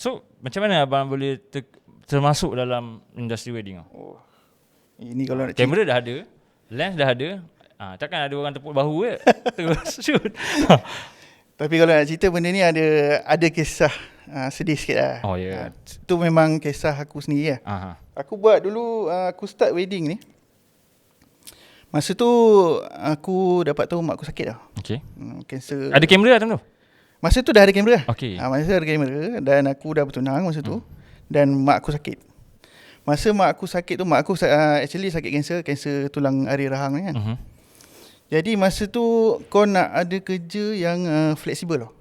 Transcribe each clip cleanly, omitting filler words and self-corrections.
So macam mana abang boleh termasuk dalam industri wedding? Ini kalau nak Kamera dah ada, lens dah ada, takkan ada orang tepuk bahu ke terus shoot. Tapi kalau nak cerita benda ni ada kisah sedih sikit lah. Oh ya. Tu memang kisah aku sendiri lah. Aku buat dulu, aku start wedding ni. Masa tu aku dapat tahu mak aku sakit lah. Okay. Kanser. Ada kamera tak tu? Masa tu dah ada kamera. Okay. Masa tu ada kamera dan aku dah bertunang masa tu. Dan mak aku sakit. Masa mak aku sakit tu, mak aku actually sakit kanser tulang ari rahang ni kan. Jadi masa tu kau nak ada kerja yang fleksibel tau.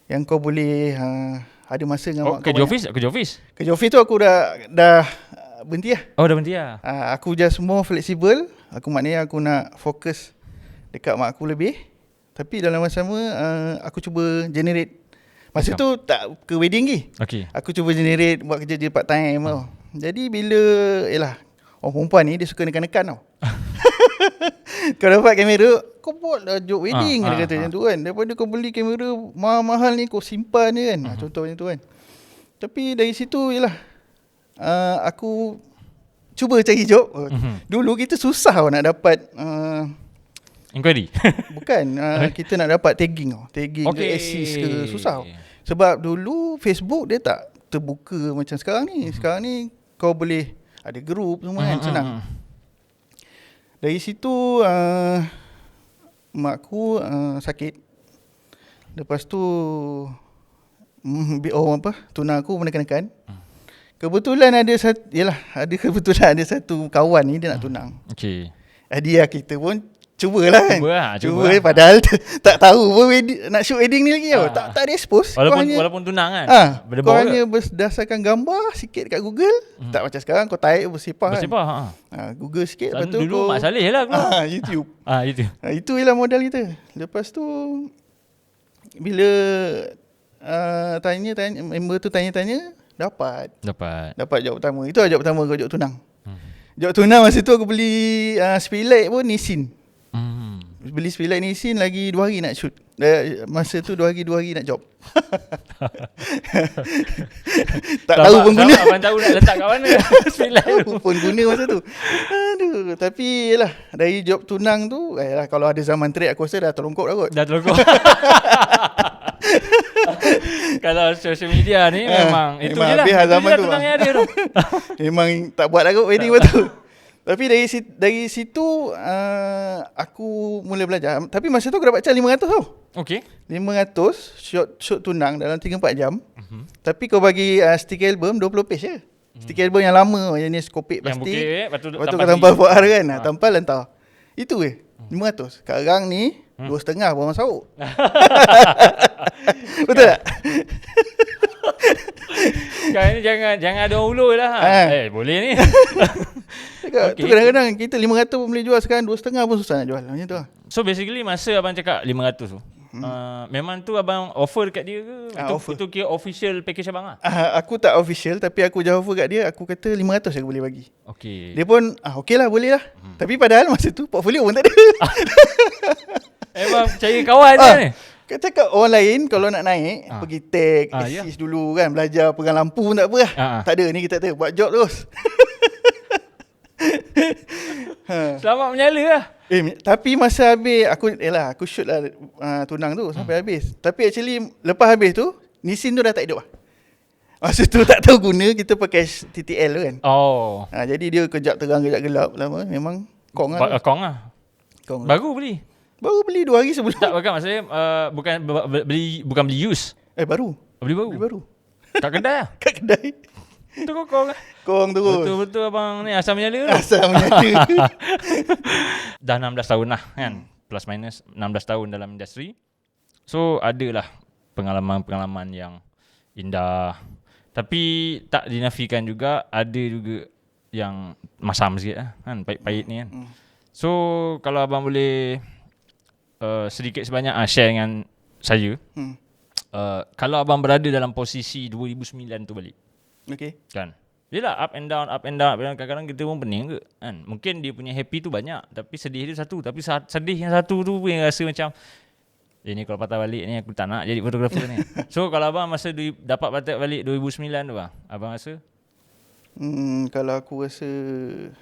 Yang kau boleh ada masa dengan mak kau. Kerja office? Kerja office tu aku dah berhenti lah. Oh dah berhenti lah. Aku just more fleksibel. Maknanya aku nak fokus dekat mak aku lebih. Tapi dalam masa sama aku cuba generate. Masa tu tak ke wedding lagi. Okay. Aku cuba generate buat kerja je part time tau. Jadi bila orang perempuan ni dia suka nekan-nekan tau. Kau dapat kamera, kau buatlah job wedding dia kata macam tu kan. Daripada kau beli kamera mahal-mahal ni kau simpan je kan. Contoh macam tu kan. Tapi dari situ aku cuba cari job. Dulu kita susah nak dapat inquiry. Bukan kita nak dapat tagging ke assist ke susah. Sebab dulu Facebook dia tak terbuka macam sekarang ni. Sekarang ni kau boleh ada group semua kan, senang. Dari situ makku sakit. Lepas tu tunang aku menekan-nekan. Kebetulan ada satu kawan ni dia nak tunang. Okay. Dia kita pun cubalah kan. Cuba padahal tak tahu pun nak shoot wedding ni lagi tau. Tak ada expose. Walaupun tunang kan. Kau hanya berdasarkan gambar sikit kat Google. Tak macam sekarang kau type bersepah kan. Google sikit lepas tu dulu Mak Saleh lah keluar. YouTube. YouTube. Itu ialah modal kita. Lepas tu bila tanya member tu tanya dapat job pertama. Itu job pertama kau job tunang. Job tunang masa tu aku beli speed light pun Nissin. Beli speed light Nissin lagi 2 hari nak shoot. Masa tu 2 hari nak job. Tak tahu pun guna. Abang tahu nak letak kat mana speed light tu. Pun guna masa tu. Aduh, tapi dari job tunang tu kalau ada zaman trade aku rasa dah terlongkok dah kot. Dah terlongkok. Kalau social media ni memang itu je lah zaman tu. Tunang yang ada tu. Memang tak buat dah kot wedding betul. Tapi dari situ aku mula belajar. Tapi masa tu aku dapat charge 500 tau. Okay. 500 shoot tunang dalam 3-4 jam. Tapi kau bagi stick album 20 page je. Stick album yang lama, yang ni skopik plastik. Lepas tu kau tampal VR kan. Tampal hantar. Itu 500. Sekarang ni 2.5 pun orang sauk. Betul tak? Sekarang ni jangan ada orang ulur lah. Boleh ni. Tu kadang-kadang kita 500 pun boleh jual, sekarang 2.5 pun susah nak jual. Macam tu lah. So basically masa abang cakap 500 tu, memang tu abang offer dekat dia ke? Itu kira official package abang lah? Aku tak official, tapi aku dah offer kat dia. Aku kata 500 aku boleh bagi. Okay. Dia pun okey lah, boleh lah. Tapi padahal masa tu portfolio pun tak ada. Emang cari kawan ni. Kau cakap orang lain kalau nak naik pergi tag, assist dulu kan, belajar pegang lampu pun tak apa lah. Tak ada, ni kita buat job terus. Selamat menyala lah. Tapi masa habis aku shoot lah tunang tu sampai habis. Tapi actually lepas habis tu Nissin tu dah tak hidup lah. Masa tu tak tahu guna, kita pakai TTL tu kan. Jadi dia kejap terang kejap gelap lama. Memang kong lah. Kong baru beli 2 hari sebelum. Tak, maksudnya bukan beli use. Baru. Beli baru. Kat kedai lah. Kat kedai. Tu kong lah. Kong terus. Betul abang ni asal menyala. Dah 16 tahun lah kan. Plus minus 16 tahun dalam industri. So adalah pengalaman-pengalaman yang indah. Tapi tak dinafikan juga, ada juga yang masam sikit lah kan, pahit-pahit ni kan. So kalau abang boleh sedikit sebanyak share dengan saya, kalau abang berada dalam posisi 2009 tu balik, kan, yelah up and down. Kadang-kadang kita pun pening ke kan. Mungkin dia punya happy tu banyak, tapi sedih dia satu. Tapi sedih yang satu tu pun yang rasa macam Ni kalau patah balik ni aku tak nak jadi fotografer ni. So kalau abang masa dapat patah balik 2009 tu bang, abang rasa? Kalau aku rasa,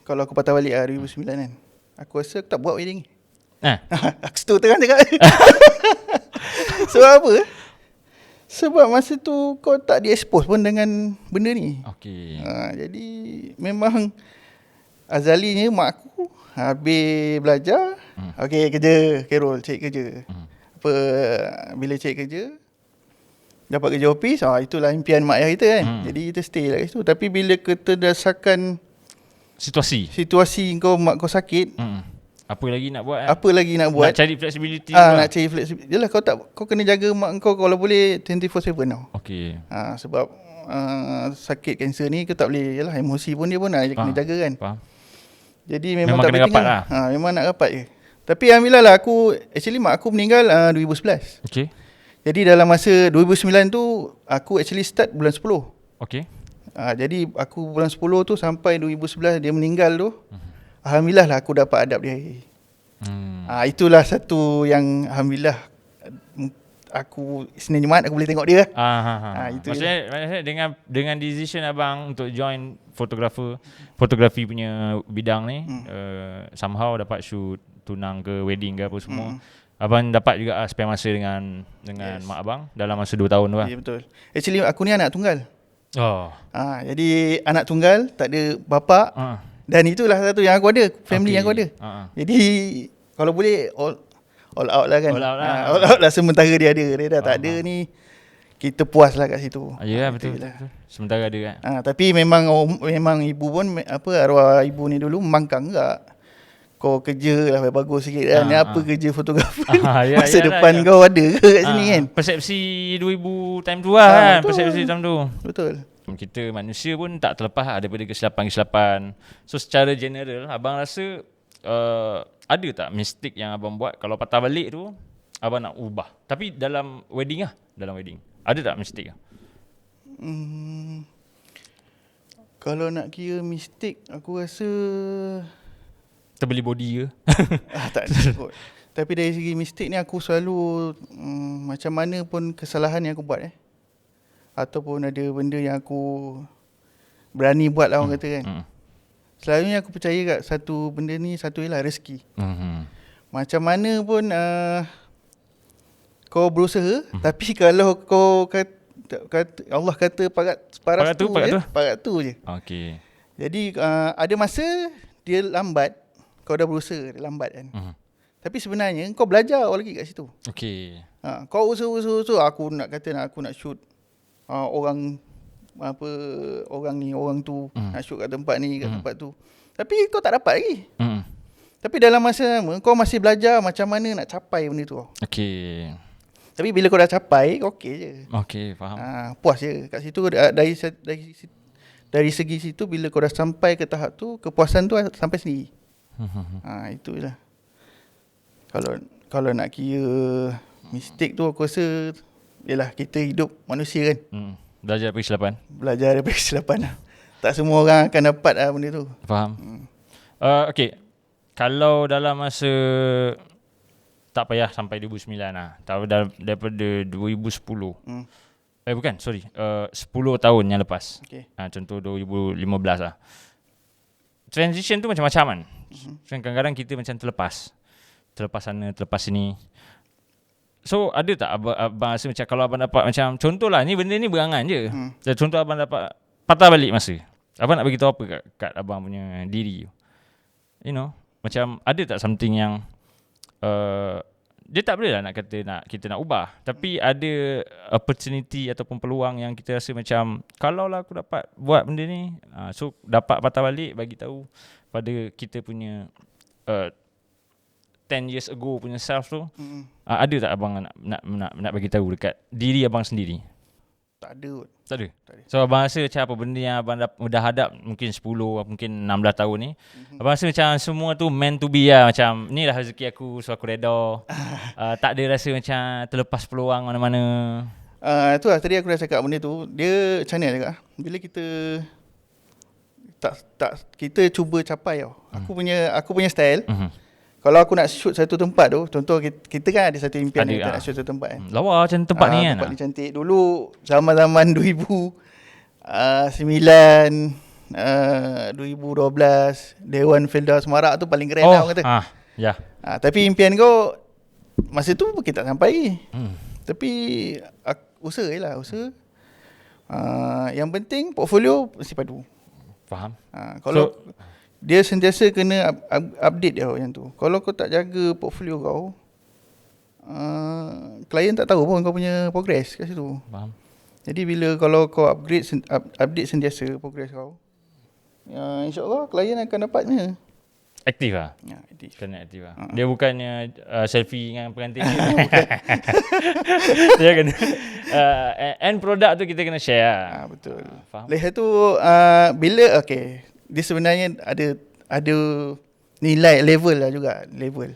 kalau aku patah balik 2009 kan, aku rasa aku tak buat wedding. Aku setuju terang cakap. Sebab apa? Sebab masa tu kau tak di-expose pun dengan benda ni. Okay. Jadi memang azalinya mak aku habis belajar, okay kerja, Carol cari kerja. Apa, bila cari kerja dapat kerja office, itulah impian mak ayah kita kan. Jadi kita stay lah kat situ. Tapi bila keterdasarkan situasi mak kau sakit, apa lagi nak buat? Apa lagi nak buat? Nak cari flexibility. Nak cari flexibility. Yalah, kau kena jaga mak kau kalau boleh 24/7 tau. Okey. Sebab sakit kanser ni kau tak boleh, yalah, emosi pun dia pun kena jaga kan. Faham. Jadi memang tak kena boleh rapat tinggal. lah. Memang nak rapat je. Tapi alhamdulillah lah, mak aku meninggal 2011. Okey. Jadi dalam masa 2009 tu aku actually start bulan 10. Okey. Jadi aku bulan 10 tu sampai 2011 dia meninggal tu. Alhamdulillah lah aku dapat adab dia. Itulah satu yang alhamdulillah aku Senin Jumaat aku boleh tengok dia. Itu maksudnya dengan decision abang untuk join fotografi punya bidang ni, somehow dapat shoot tunang ke wedding ke apa semua. Abang dapat juga spare masa dengan mak abang dalam masa 2 tahun tu lah. Ya, betul. Actually aku ni anak tunggal. Jadi anak tunggal, tak ada bapa. Dan itulah satu yang aku ada, family yang aku ada. Jadi kalau boleh all out lah kan. All out lah sementara dia ada. Dia dah tak ada ni, kita puas lah kat situ. Ya, betul. Sementara ada kan. Tapi memang ibu pun arwah ibu ni dulu membangkang enggak. Kau kerja lah bagus sikit kan. Apa kerja fotografer masa depan kau ada ke kat sini kan. Persepsi 2000 time tu lah kan. Persepsi time tu. Betul. Kita manusia pun tak terlepas daripada kesilapan-kesilapan. So secara general, abang rasa ada tak mistake yang abang buat kalau patah balik tu abang nak ubah? Tapi dalam wedding lah. Ada tak mistake? Kalau nak kira mistake, aku rasa terbeli body ke? Tak ada kot. Tapi dari segi mistake ni aku selalu macam mana pun kesalahan yang aku buat ataupun ada benda yang aku berani buat lah orang kata kan. Selalunya aku percaya kat satu benda ni, satu ialah rezeki. Macam mana pun kau berusaha, tapi kalau kau kata Allah kata parat tu je. Okey. Jadi ada masa dia lambat, kau dah berusaha, dia lambat kan. Tapi sebenarnya kau belajar lagi kat situ. Okey. Kau usaha aku nak shoot orang tu nak shoot kat tempat ni, kat tempat tu. Tapi kau tak dapat lagi. Tapi dalam masa sama kau masih belajar macam mana nak capai benda tu. Okey. Tapi bila kau dah capai, kau okey je. Okey, faham. Puas je kat situ. Dari segi situ, bila kau dah sampai ke tahap tu, kepuasan tu sampai sendiri. Itulah. Kalau nak kira mistake tu, aku rasa yalah, kita hidup manusia kan. Belajar daripada kesilapan lah. Tak semua orang akan dapat benda tu. Faham. Okay. Kalau dalam masa, tak payah sampai 2009 lah, daripada 2010. Bukan, sorry, 10 tahun yang lepas. Contoh 2015 lah. Transition tu macam-macam kan. Kadang-kadang kita macam terlepas sana, terlepas sini. So ada tak abang rasa macam kalau abang dapat macam contohlah ni benda ni berangan je. Contoh abang dapat patah balik masa, abang nak bagi tahu apa kat abang punya diri? You know, macam ada tak something yang dia tak boleh lah nak kata kita nak ubah, tapi ada opportunity ataupun peluang yang kita rasa macam kalau lah aku dapat buat benda ni, so dapat patah balik bagi tahu pada kita punya 10 years ago punya self tu. Ada tak abang nak bagi tahu dekat diri abang sendiri? Tak ada. So abang rasa macam apa benda yang abang dah hadap mungkin 10, mungkin 16 tahun ni, abang rasa macam semua tu meant to be lah, macam ni lah rezeki aku, so aku reda. Tak ada rasa macam terlepas peluang mana-mana. Itulah tadi aku dah cakap benda tu. Dia macam mana cakap, bila kita kita cuba capai tau. Aku punya style. Kalau aku nak shoot satu tempat tu, contoh kita kan ada satu impian Ada, kita nak shoot satu tempat kan. Lawa macam tempat ni kan. Tempat ni cantik. Dulu zaman-zaman 2009, 2012, Dewan Felda Semarak tu paling keren lah orang kata. Ya. Tapi impian kau masa tu kita tak sampai. Tapi usaha je lah, usaha. Yang penting portfolio mesti padu. Faham. Kalau dia sentiasa kena update dia yang tu. Kalau kau tak jaga portfolio kau, klien tak tahu pun kau punya progress kat situ. Faham. Jadi kalau kau update sentiasa progress kau, insyaAllah klien akan dapatnya. Aktif lah. Ya, aktif. Kena aktif lah. Dia bukannya selfie dengan pengantin. Dia kena end product tu kita kena share lah. Betul. Faham. Lepas tu bila dia sebenarnya ada nilai level lah juga, level.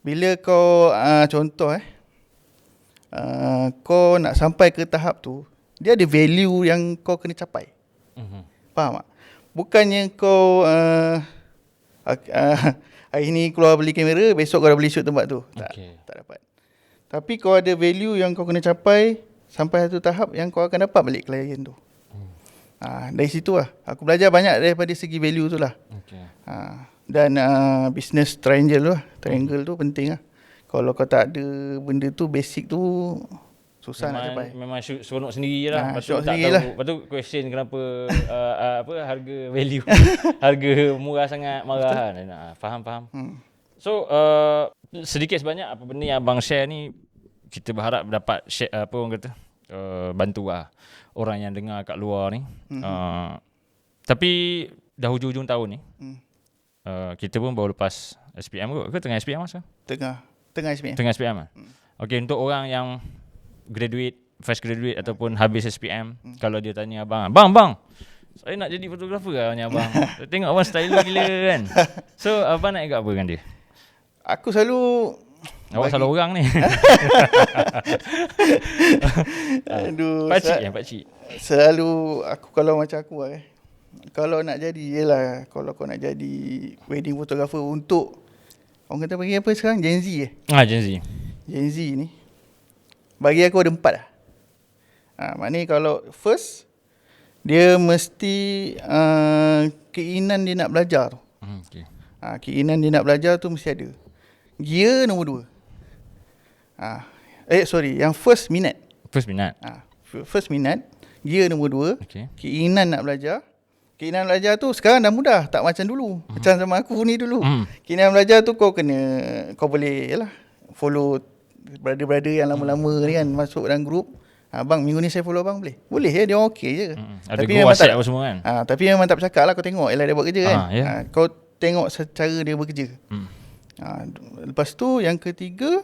Bila kau contoh kau nak sampai ke tahap tu, dia ada value yang kau kena capai. Faham tak? Bukannya kau hari ni keluar beli kamera, besok kau dah boleh shoot tempat tu. Tak dapat. Tapi kau ada value yang kau kena capai sampai satu tahap yang kau akan dapat balik klien tu. Dari situ lah aku belajar banyak daripada segi value tu lah. Dan business triangle tu penting lah. Kalau kau tak ada benda tu, basic tu susah nak capai. Memang seronok sendiri je lah. Lepas tu tak sendiri tahu. lah. Lepas tu question kenapa harga value harga murah sangat, marah kan. Faham. So sedikit sebanyak apa benda yang abang share ni, kita berharap dapat share, orang kata bantu lah orang yang dengar kat luar ni. Tapi dah hujung-hujung tahun ni, kita pun baru lepas SPM kot. Ke tengah SPM masa? Tengah SPM. Tengah SPM lah. Okay, untuk orang yang fresh graduate ataupun habis SPM, kalau dia tanya abang, saya nak jadi fotografer lah tanya abang. Tengok abang style gila kan. So abang nak ikut apa dengan dia? Aku selalu Awak salah orang ni. Aduh, Pakcik. Selalu aku kalau macam aku lah kalau nak jadi, yelah, kalau kau nak jadi wedding photographer untuk orang kata bagi apa sekarang, Gen Z Gen Z ni bagi aku ada 4 lah. Maknanya kalau first, dia mesti keinginan dia nak belajar tu. Keinginan dia nak belajar tu mesti ada. Gear nombor 2. Yang first minat. First minat. Gear nombor 2. Keinginan nak belajar. Keinginan belajar tu sekarang dah mudah, tak macam dulu. Macam sama aku ni dulu. Keinginan belajar tu kau boleh lah follow brother-brother yang lama-lama ni kan, masuk dalam grup. Bang, minggu ni saya follow abang boleh? Boleh ya, dia okey je. Ada guru WhatsApp apa semua kan. Tapi memang tak bercakap lah, kau tengok dia buat kerja kan. Kau tengok secara dia bekerja. Lepas tu yang ketiga,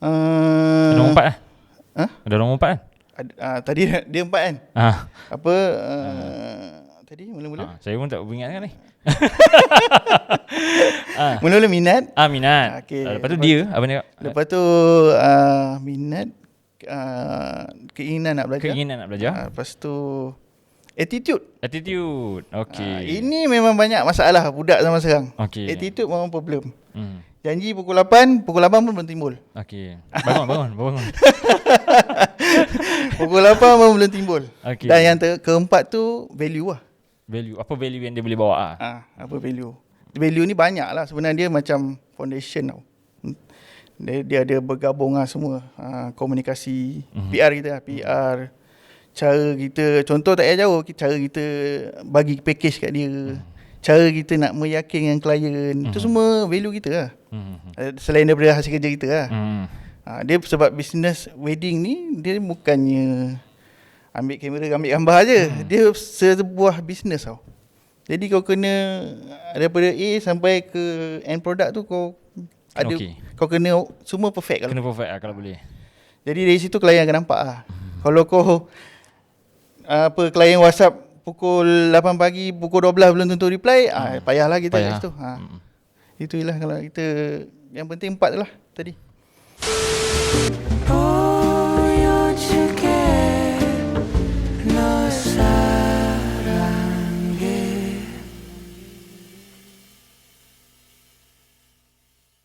ada nombor 4 lah. Ada nombor 4 kan? Tadi dia 4 kan. Tadi mula-mula saya pun tak ingat kan ni. mula-mula minat. Minat. Lepas tu dia apa ni? Lepas tu minat, keinginan nak belajar. Lepas tu attitude. Okey. Ini memang banyak masalah budak zaman sekarang. Attitude memang problem. Janji pukul 8 pun belum timbul. Okey. Bangun. Pukul 8 pun belum timbul. Dan yang keempat tu value lah. Apa value yang dia boleh bawa apa value? Value ni banyak lah sebenarnya, dia macam foundation tau. Dia ada bergabung lah semua. Komunikasi, PR kita lah, PR. Cara kita, contoh tak payah jauh, cara kita bagi package kat dia. Cara kita nak meyakinkan klien. Itu semua value kita lah. Selain daripada hasil kerja kita lah. Dia sebab business wedding ni, dia bukannya ambil kamera, ambil gambar je. Dia sebuah business tau. Jadi kau kena daripada A sampai ke end product tu kau ada, kau kena semua perfect. Kena perfect lah kalau boleh. Jadi dari situ klien akan nampak lah. Kalau kau klien WhatsApp pukul 8 pagi, pukul 12 belum tentu reply, payahlah kita kat situ. Itulah kalau kita, yang penting 4 lah tadi.